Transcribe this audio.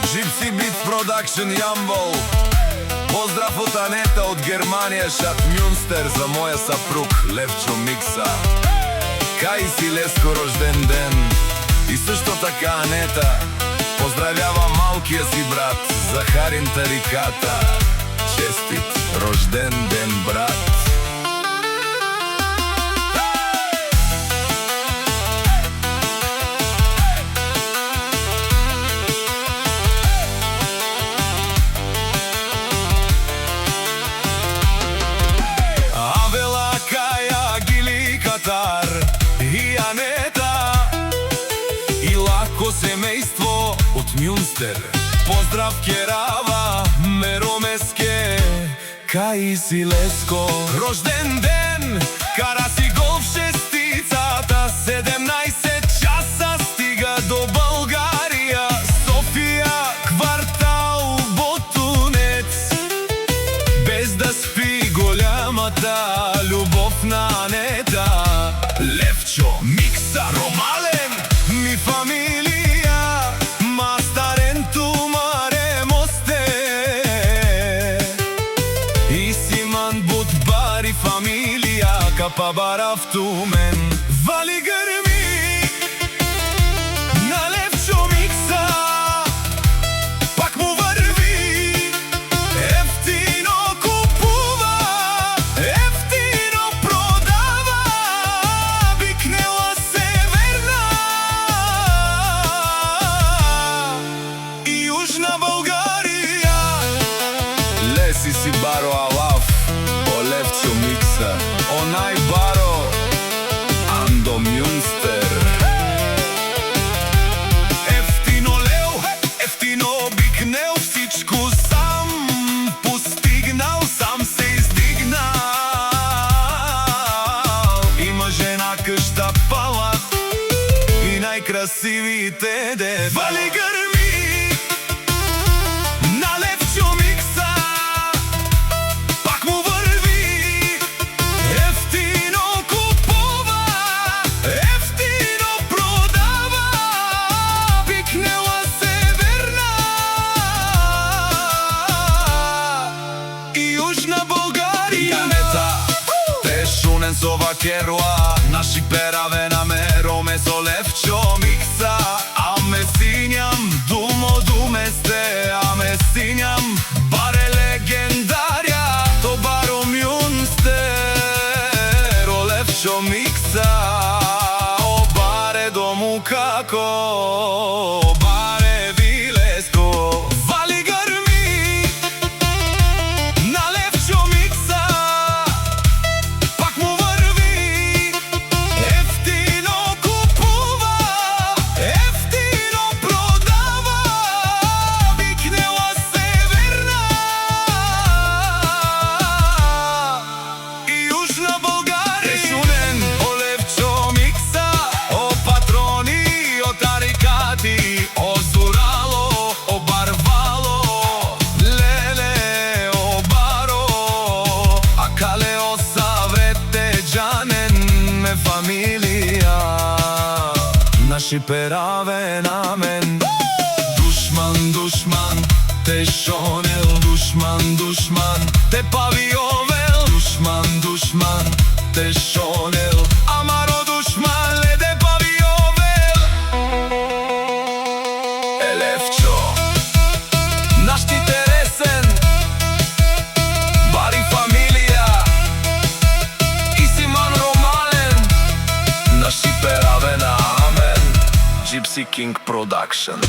Gypsy Beats Production Jambol. Поздрав од Анета од Германија, Шат Мюнстер, за моја сапруг Левчо Микса. Кај си Леско рожден ден. И сушто така Анета поздравјава малкиот си брат Захарин Тариката. Честит рожден ден, брат. И Анета и лако семејство од Мюнстер. Поздрав Керава, Меромеске, кај си Леско рожден ден. Кара си голф шестицата, 17 часа стига до Българија. Софија, квартал Ботунец, без да спи голямата љубов на Анета. Левчо Микса Ромален, ми фамилија, мастарен тумаре мосте. И Симан Будбари фамилија, капа барав тумен. Вали грми на Левчо Микса, пак му врви. Ефтино купува, ефтино продава. Бикнела Северна и Јужна Българија. Леси си баро алав, о Левчо Микса, онај баро Андо Мюнстер. Ефтино леу, ефтино бикнел, всичко сам постигнал, сам се издигнал. Има жена къща палах и најкрасивите де. Вали грми на Левчо Микса, пак му врви. Ефтино купува, ефтино продава. Бикнела Северна и Јужна Българија. Анета, те шунен со вакеруа, наши пераве на Мероме со Левчо Микса. А ме сињам, думо думесте, а ме сињам, баре легендарја, то баро Мюнстер. О Левчо Микса, о баре дому како, баре ви Леско. Вали грми на Левчо Микса, пак му врви. Ефтино купува, ефтино продава. Бикнела Северна и Јужна Българија. Шунен о Левчо Микса, о патрони, о тарикати, о Зурало, о Барвало, леле, о баро. А кале о Саврете джанен ме фамилија, наши пераве на мен. Душман, душман, те шонел, душман, душман, те павиовел. Душман, душман, те шонел, амаро душман, леде павиовел. Левчо, наш ти тересен, бари фамилија. И Симан Ромален, наши пераве на Амен. Gypsy King Production.